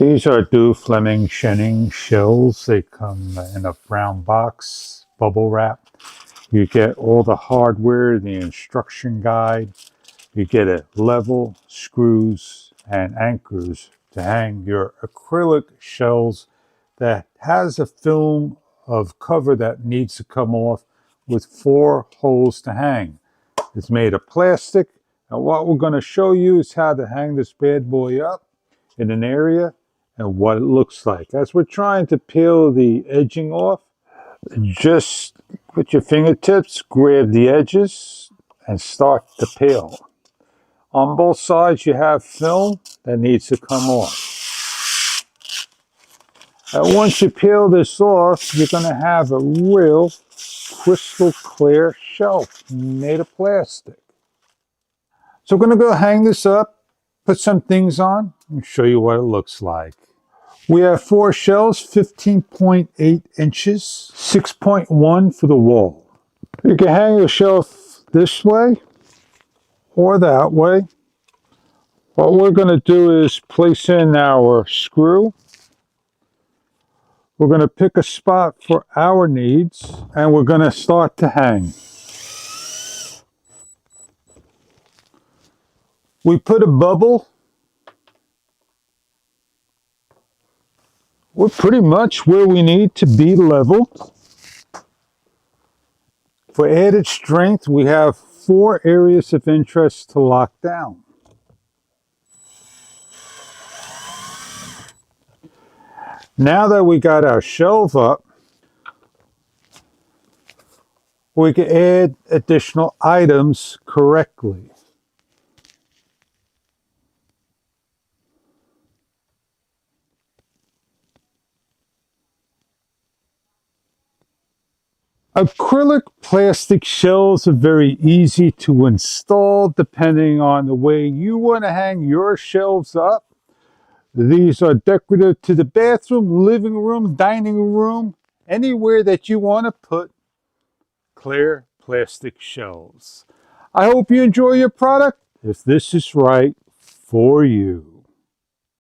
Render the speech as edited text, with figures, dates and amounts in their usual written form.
These are Doflamingshiny shells. They come in a brown box, bubble wrap. You get all the hardware, the instruction guide. You get a level, screws, and anchors to hang your acrylic shells that has a film of cover that needs to come off with 4 holes to hang. It's made of plastic, and what we're going to show you is how to hang this bad boy up in an area and what it looks like. As we're trying to peel the edging off, just with your fingertips, grab the edges and start to peel. On both sides you have film that needs to come off. And once you peel this off, you're going to have a real crystal clear shelf made of plastic. So we're going to go hang this up, put some things on, and show you what it looks like. We have 4 shells, 15.8 inches, 6.1 for the wall. You can hang your shelf this way or that way. What we're going to do is place in our screw. We're going to pick a spot for our needs, and we're going to start to hang. We put a bubble. We're pretty much where we need to be level. For added strength, we have 4 areas of interest to lock down. Now that we got our shelf up, we can add additional items correctly. Acrylic plastic shells are very easy to install depending on the way you want to hang your shelves up. These are decorative to the bathroom, living room, dining room, anywhere that you want to put clear plastic shelves. I hope you enjoy your product if this is right for you.